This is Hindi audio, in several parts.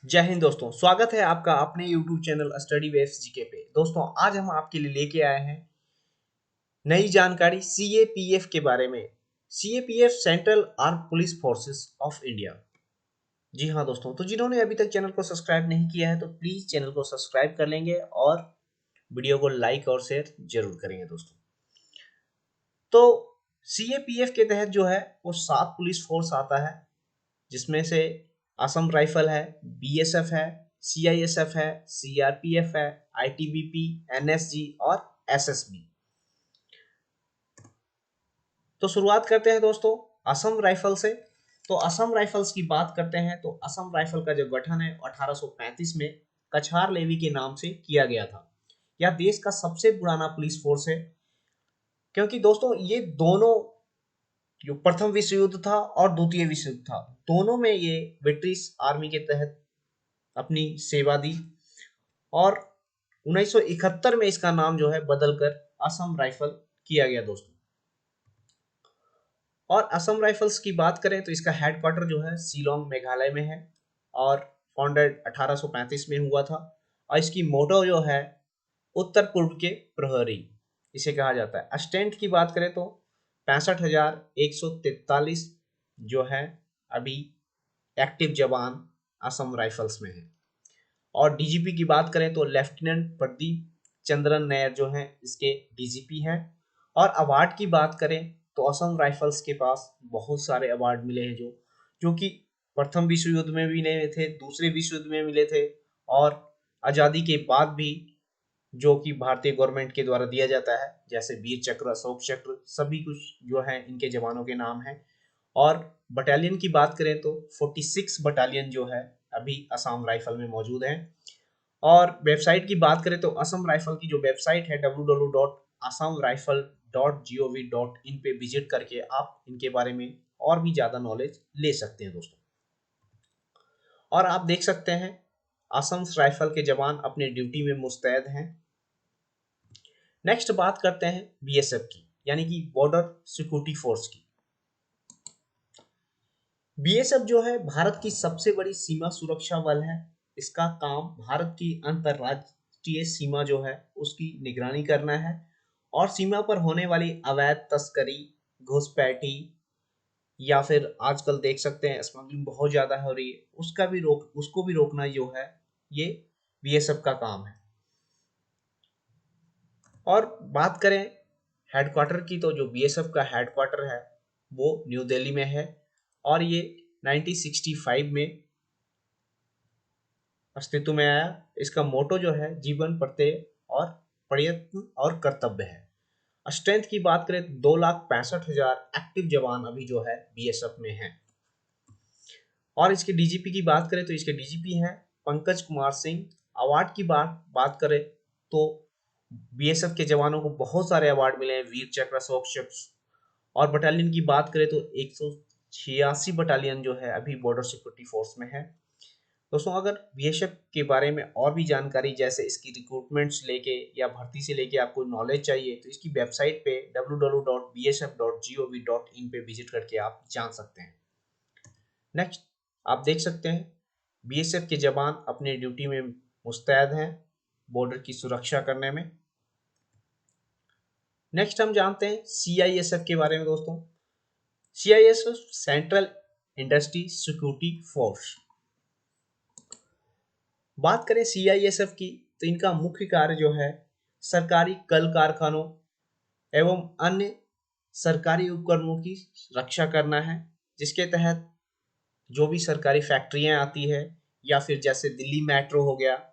जय हिंद दोस्तों, स्वागत है आपका अपने YouTube channel study waves GK पे। दोस्तों, आज हम आपके लिए लेके आए हैं नई जानकारी सीएपीएफ के बारे में। CAPF central arm police forces of India. जी हाँ दोस्तों, तो जिन्होंने अभी तक चैनल को सब्सक्राइब नहीं किया है तो प्लीज चैनल को सब्सक्राइब कर लेंगे और वीडियो को लाइक और शेयर जरूर करेंगे दोस्तों। तो सीएपीएफ के तहत जो है वो 7 पुलिस फोर्स आता है, जिसमें से असम राइफल है, बीएसएफ है, सीआईएसएफ है, सीआरपीएफ है, आईटीबीपी, एनएसजी और एसएसबी। तो शुरुआत करते हैं दोस्तों असम राइफल से। तो असम राइफल्स की बात करते हैं तो असम राइफल का जो गठन है 1835 में कछार लेवी के नाम से किया गया था। यह देश का सबसे पुराना पुलिस फोर्स है, क्योंकि दोस्तों ये दोनों, जो प्रथम विश्व युद्ध था और द्वितीय विश्व युद्ध था, दोनों में ये ब्रिटिश आर्मी के तहत अपनी सेवा दी और 1971 में इसका नाम जो है बदलकर असम राइफल किया गया दोस्तों। और असम राइफल्स की बात करें तो इसका हेडक्वार्टर जो है शिलोंग मेघालय में है और फाउंडेड 1835 में हुआ था। और इसकी मोटो जो है उत्तर पूर्व के प्रहरी इसे कहा जाता है। स्ट्रेंथ की बात करें तो 65,143 जो है अभी एक्टिव जवान असम राइफल्स में है। और डीजीपी की बात करें तो लेफ्टिनेंट प्रदीप चंद्रन नायर जो है इसके डीजीपी हैं। और अवार्ड की बात करें तो असम राइफल्स के पास बहुत सारे अवार्ड मिले हैं, जो कि प्रथम विश्व युद्ध में भी मिले थे, दूसरे विश्व युद्ध में मिले थे और आज़ादी के बाद भी, जो कि भारतीय गवर्नमेंट के द्वारा दिया जाता है, जैसे वीर चक्र, अशोक चक्र, सभी कुछ जो है इनके जवानों के नाम हैं। और बटालियन की बात करें तो 46 बटालियन जो है अभी असम राइफल में मौजूद हैं। और वेबसाइट की बात करें तो असम राइफल की जो वेबसाइट है www.assamrifle.gov.in पे विजिट करके आप इनके बारे में और भी ज़्यादा नॉलेज ले सकते हैं दोस्तों। और आप देख सकते हैं असम राइफल के जवान अपने ड्यूटी में मुस्तैद हैं। नेक्स्ट बात करते हैं बीएसएफ की, यानी कि बॉर्डर सिक्योरिटी फोर्स की। बीएसएफ जो है भारत की सबसे बड़ी सीमा सुरक्षा बल है। इसका काम भारत की अंतरराष्ट्रीय सीमा जो है उसकी निगरानी करना है और सीमा पर होने वाली अवैध तस्करी, घुसपैठी या फिर आजकल देख सकते हैं स्मगलिंग बहुत ज्यादा हो रही है, उसको भी रोकना जो है ये बीएसएफ का काम है। और बात करें हेडक्वार्टर की तो जो बीएसएफ का हेडक्वार्टर है वो न्यू दिल्ली में है और ये 1965 में अस्तित्व में आया। इसका मोटो जो है जीवन प्रत्यय और प्रयत्न और कर्तव्य है। स्ट्रेंथ की बात करें तो 2,65,000 एक्टिव जवान अभी जो है बीएसएफ में हैं। और इसके डीजीपी की बात करें तो इसके डीजीपी हैं पंकज कुमार सिंह। अवार्ड की बात करें तो बीएसएफ के जवानों को बहुत सारे अवार्ड मिले हैं, वीर चक्र, अशोक चक्र। और बटालियन की बात करें तो 186 बटालियन जो है अभी बॉर्डर सिक्योरिटी फोर्स में है दोस्तों। अगर बीएसएफ के बारे में और भी जानकारी, जैसे इसकी रिक्रूटमेंट से लेके या भर्ती से लेके आपको नॉलेज चाहिए, तो इसकी वेबसाइट पे www.bsf.gov.in पे विजिट करके आप जान सकते हैं। नेक्स्ट आप देख सकते हैं बीएसएफ के जवान अपने ड्यूटी में मुस्तैद हैं बॉर्डर की सुरक्षा करने में। नेक्स्ट हम जानते हैं सीआईएसएफ के बारे में दोस्तों। CISF central industry security force. बात करें सीआईएसएफ की तो इनका मुख्य कार्य जो है सरकारी कल कारखानों एवं अन्य सरकारी उपकरणों की रक्षा करना है, जिसके तहत जो भी सरकारी फैक्ट्रियां आती है या फिर जैसे दिल्ली मेट्रो हो गया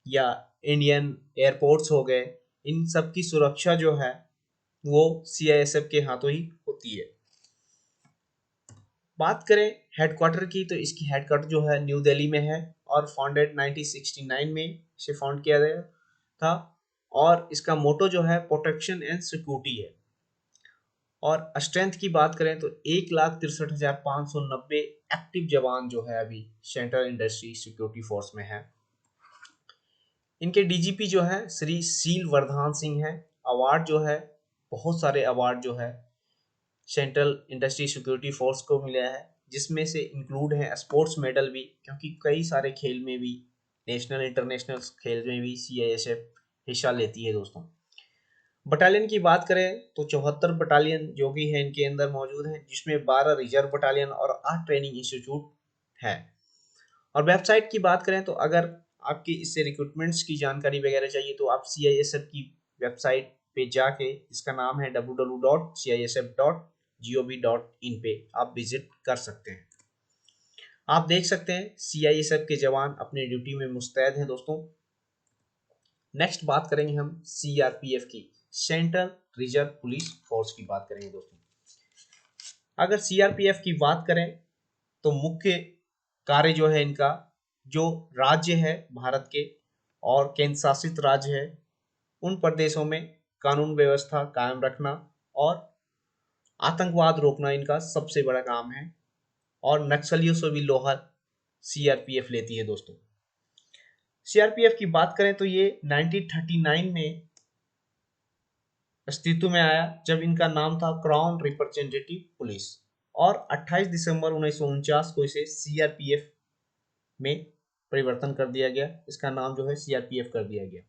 या इंडियन एयरपोर्ट्स हो गए, इन सब की सुरक्षा जो है वो सीआईएसएफ के हाथों ही होती है। बात करें हेडक्वार्टर की तो इसकी हेडक्वार्टर जो है न्यू दिल्ली में है और फाउंडेड 1969 में इसे फाउंड किया गया था। और इसका मोटो जो है प्रोटेक्शन एंड सिक्योरिटी है। और स्ट्रेंथ की बात करें तो 1,63,590 एक्टिव जवान जो है अभी सेंट्रल इंडस्ट्री सिक्योरिटी फोर्स में है। इनके डीजीपी जो है श्री सील वर्धान सिंह है। अवार्ड जो है बहुत सारे अवार्ड जो है सेंट्रल इंडस्ट्री सिक्योरिटी फोर्स को मिला है, जिसमें से इंक्लूड है स्पोर्ट्स मेडल भी, क्योंकि कई सारे खेल में भी, नेशनल इंटरनेशनल खेल में भी सीआईएसएफ हिस्सा लेती है दोस्तों। बटालियन की बात करें तो 74 बटालियन जो भी है इनके अंदर मौजूद हैं, जिसमें 12 रिजर्व बटालियन और 8 ट्रेनिंग इंस्टीट्यूट है। और वेबसाइट की बात करें तो अगर आपकी इससे रिक्रूटमेंट्स की जानकारी वगैरह चाहिए तो आप सीआईएसएफ की वेबसाइट पे जाके, इसका नाम है www.cisf.gov.in पे आप विजिट कर सकते हैं। आप देख सकते हैं सीआईएसएफ के जवान अपनी ड्यूटी में मुस्तैद हैं दोस्तों। नेक्स्ट बात करेंगे हम सीआरपीएफ की, सेंट्रल रिजर्व पुलिस फोर्स की बात करेंगे दोस्तों। अगर सीआरपीएफ की बात करें तो मुख्य कार्य जो है इनका, जो राज्य है भारत के और केंद्र शासित राज्य है, उन प्रदेशों में कानून व्यवस्था कायम रखना और आतंकवाद रोकना इनका सबसे बड़ा काम है। और नक्सलियों से भी लोहा सीआरपीएफ लेती है दोस्तों। सीआरपीएफ की बात करें तो ये 1939 में अस्तित्व में आया, जब इनका नाम था क्राउन रिप्रेजेंटेटिव पुलिस, और 28 दिसंबर 1949 को इसे सीआरपीएफ में परिवर्तन कर दिया गया। इसका नाम जो है सीआरपीएफ कर दिया गया।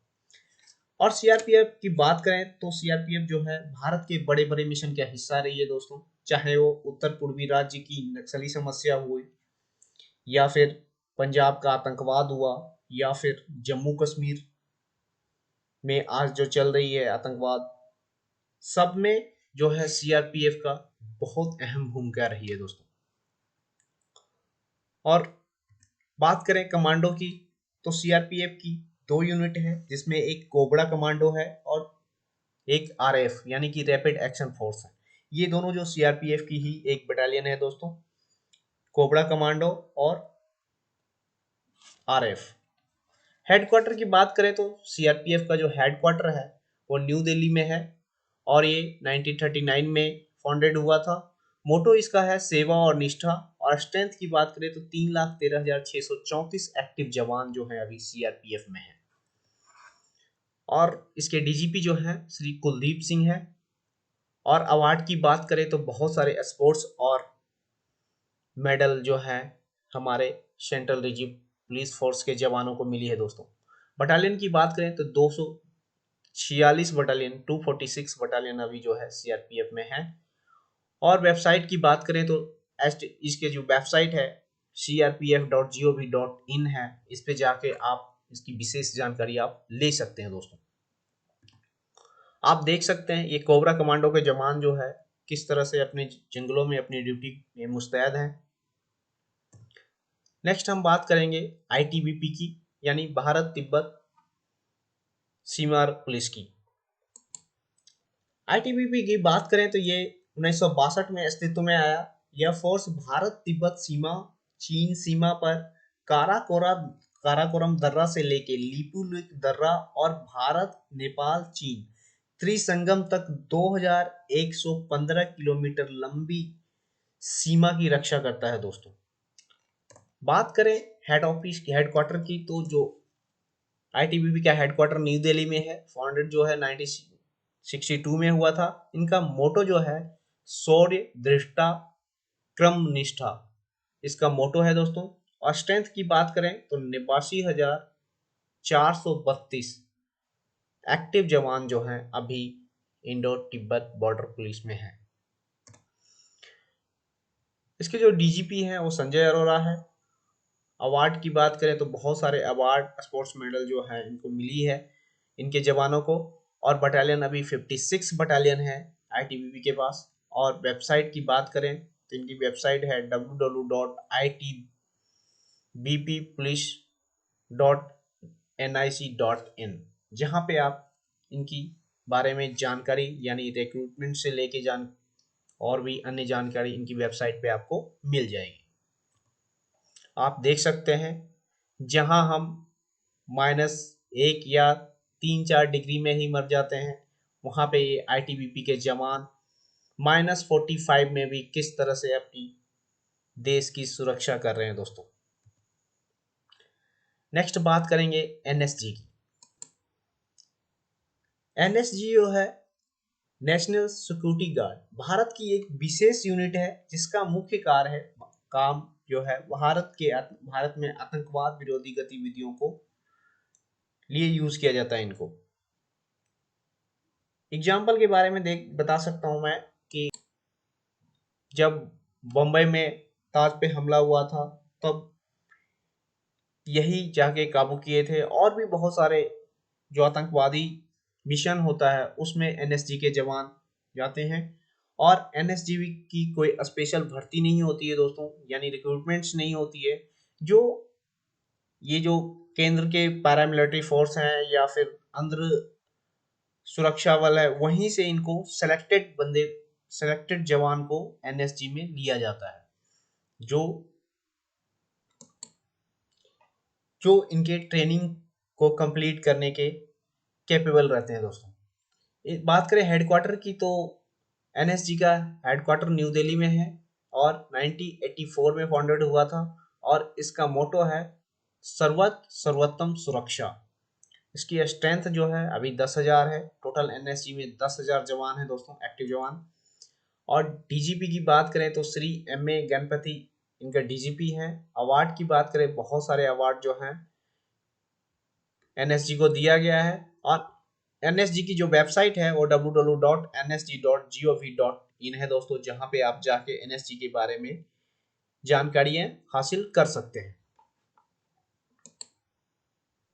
और सीआरपीएफ की बात करें तो सीआरपीएफ जो है भारत के बड़े बड़े मिशन का हिस्सा रही है दोस्तों, चाहे वो उत्तर पूर्वी राज्य की नक्सली समस्या हुई, या फिर पंजाब का आतंकवाद हुआ, या फिर जम्मू कश्मीर में आज जो चल रही है आतंकवाद, सब में जो है सीआरपीएफ का बहुत अहम भूमिका रही है दोस्तों। और बात करें कमांडो की तो सीआरपीएफ की 2 यूनिट है, जिसमें एक कोबरा कमांडो है और एक आरएफ यानी कि रैपिड एक्शन फोर्स है। ये दोनों जो सीआरपीएफ की ही एक बटालियन है दोस्तों, कोबरा कमांडो और आरएफ। हेडक्वार्टर की बात करें तो सीआरपीएफ का जो हेडक्वार्टर है वो न्यू दिल्ली में है और ये 1939 में फाउंडेड हुआ था। मोटो इसका है सेवा और निष्ठा। और स्ट्रेंथ की बात करें तो 3,13,634 एक्टिव जवान जो है अभी सीआरपीएफ में है। और इसके डीजीपी जो है श्री कुलदीप सिंह है। और अवार्ड की बात करें तो बहुत सारे स्पोर्ट्स और मेडल जो है हमारे सेंट्रल रिजर्व पुलिस फोर्स के जवानों को मिली है दोस्तों। बटालियन की बात करें तो 246 बटालियन 246 बटालियन अभी जो है सीआरपीएफ में है। और वेबसाइट की बात करें तो इसके जो वेबसाइट है crpf.gov.in है, इस पे जाके आप इसकी विशेष जानकारी आप ले सकते हैं दोस्तों। आप देख सकते हैं ये कोबरा कमांडो के जवान जो है किस तरह से अपने जंगलों में अपनी ड्यूटी में मुस्तैद हैं। नेक्स्ट हम बात करेंगे आईटीबीपी की, यानी भारत तिब्बत सीमा पुलिस की। आईटीबीपी की बात करें तो ये 1962 में अस्तित्व में आया। यह फोर्स भारत तिब्बत सीमा, चीन सीमा पर काराकोरम दर्रा से लेके लिपुलेख दर्रा और भारत नेपाल चीन त्रिसंगम तक 2115 किलोमीटर लंबी सीमा की रक्षा करता है दोस्तों। बात करें हेड ऑफिस की, हेडक्वार्टर की, तो जो आईटीबीपी का हेडक्वार्टर न्यू दिल्ली में है। फाउंडेड जो है 1962 में हुआ था। इनका मोटो जो है शौर्य दृष्टा क्रम निष्ठा, इसका मोटो है दोस्तों। और स्ट्रेंथ की बात करें तो 82,432 एक्टिव जवान जो हैं अभी इंडो तिब्बत बॉर्डर पुलिस में है। इसके जो डीजीपी हैं वो संजय अरोरा है। अवार्ड की बात करें तो बहुत सारे अवार्ड, स्पोर्ट्स मेडल जो है इनको मिली है इनके जवानों को। और बटालियन अभी 56 बटालियन है आईटीबीपी के पास। और वेबसाइट की बात करें तो इनकी वेबसाइट है www.itbpolice.nic.in, जहां पे आप इनकी बारे में जानकारी यानी रिक्रूटमेंट से लेके और भी अन्य जानकारी इनकी वेबसाइट पे आपको मिल जाएगी। आप देख सकते हैं जहां हम -1 या 3-4 डिग्री में ही मर जाते हैं, वहां पे ये आईटीबीपी के जवान -45 में भी किस तरह से अपनी देश की सुरक्षा कर रहे हैं दोस्तों। नेक्स्ट बात करेंगे एनएसजी की। एनएसजी जो है नेशनल सिक्योरिटी गार्ड, भारत की एक विशेष यूनिट है जिसका मुख्य कार्य है काम जो है भारत में आतंकवाद विरोधी गतिविधियों को लिए यूज किया जाता है इनको। एग्जाम्पल के बारे में बता सकता हूं मैं कि जब बम्बई में ताज पे हमला हुआ था तब यही जाके काबू किए थे, और भी बहुत सारे जो आतंकवादी मिशन होता है उसमें एनएसजी के जवान जाते हैं। और एनएसजी की कोई स्पेशल भर्ती नहीं होती है दोस्तों, यानी रिक्रूटमेंट्स नहीं होती है। जो ये जो केंद्र के पैरामिलिट्री फोर्स हैं या फिर अंदर सुरक्षा बल है, वहीं से इनको सेलेक्टेड जवान को एनएसजी में लिया जाता है, जो जो इनके ट्रेनिंग को कंप्लीट करने के कैपेबल रहते हैं दोस्तों। बात करें हेडक्वार्टर की तो एनएसजी का हेडक्वार्टर न्यू दिल्ली में है और 1984 में फाउंडेड हुआ था, और इसका मोटो है सर्वोत्तम सुरक्षा। इसकी स्ट्रेंथ जो है अभी 10,000 है। टोटल एनएसजी में 10,000 जवान है दोस्तों, एक्टिव जवान। और डीजीपी की बात करें तो श्री एम.ए. गणपति इनका डीजीपी है। अवार्ड की बात करें, बहुत सारे अवार्ड जो हैं एनएसजी को दिया गया है। और एनएसजी की जो वेबसाइट है वो www.nsg.gov.in है दोस्तों, जहां पे आप जाके एनएसजी के बारे में जानकारियां हासिल कर सकते हैं।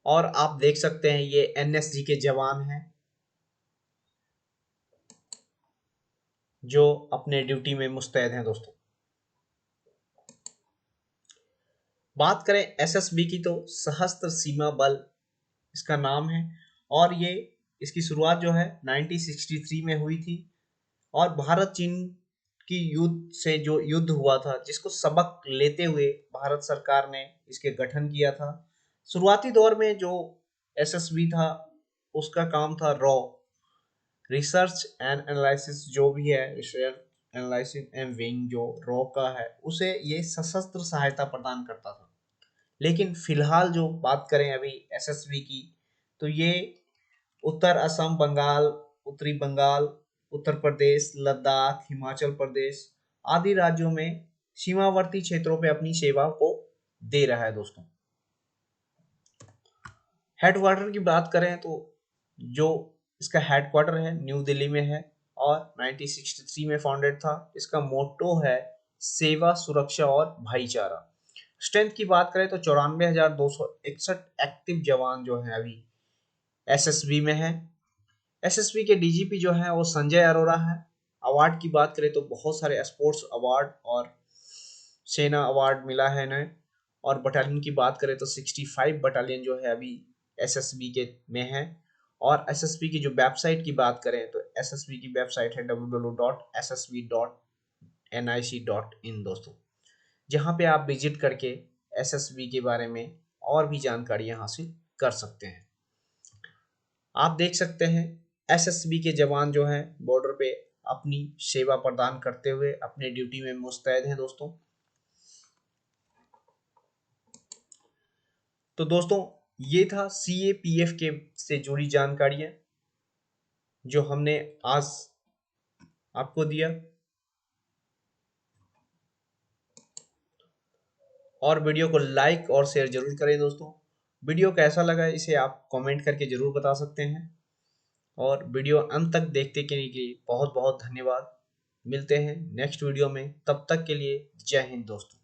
और आप देख सकते हैं ये एनएसजी के जवान हैं जो अपने ड्यूटी में मुस्तैद हैं दोस्तों। बात करें एसएसबी की तो सशस्त्र सीमा बल इसका नाम है, और ये इसकी शुरुआत जो है 1963 में हुई थी। और भारत चीन की युद्ध से जो युद्ध हुआ था, जिसको सबक लेते हुए भारत सरकार ने इसके गठन किया था। शुरुआती दौर में जो एसएसबी था उसका काम था रिसर्च एंड एनालिसिस, जो भी है रिसर्च एनालिसिस एंड विंग जो रॉ का है, उसे ये सशस्त्र सहायता प्रदान करता था। लेकिन फिलहाल जो बात करें अभी एसएसबी की, तो ये उत्तर असम, बंगाल, उत्तरी बंगाल, उत्तर प्रदेश, लद्दाख, हिमाचल प्रदेश आदि राज्यों में सीमावर्ती क्षेत्रों पे अपनी सेवा को दे रहा है दोस्तों। हेडक्वार्टर की बात करें तो जो इसका हेडक्वार्टर है न्यू दिल्ली में है और 1963 में फाउंडेड था। इसका मोटो है सेवा, सुरक्षा और भाईचारा। स्ट्रेंथ की बात करें तो 94,261 एक्टिव जवान जो हैं अभी एसएसबी में है। एसएसबी के डीजीपी जो है वो संजय अरोरा है। अवार्ड की बात करें तो बहुत सारे स्पोर्ट्स अवार्ड और सेना अवार्ड मिला है इन्हें। और बटालियन की बात करें तो 65 बटालियन जो है अभी एसएसबी के में है। और एसएसबी की जो वेबसाइट की बात करें तो एसएसबी की वेबसाइट है www.ssb.nic.in दोस्तों, जहां पे आप विजिट करके एसएसबी के बारे में और भी जानकारियां हासिल कर सकते हैं। आप देख सकते हैं एसएसबी के जवान जो हैं बॉर्डर पे अपनी सेवा प्रदान करते हुए अपने ड्यूटी में मुस्तैद हैं दोस्तों। तो दोस्तों ये था सीएपीएफ के से जुड़ी जानकारियां जो हमने आज आपको दिया। और वीडियो को लाइक और शेयर जरूर करें दोस्तों। वीडियो कैसा लगा इसे आप कमेंट करके जरूर बता सकते हैं। और वीडियो अंत तक देखते के लिए बहुत बहुत धन्यवाद। मिलते हैं नेक्स्ट वीडियो में, तब तक के लिए जय हिंद दोस्तों।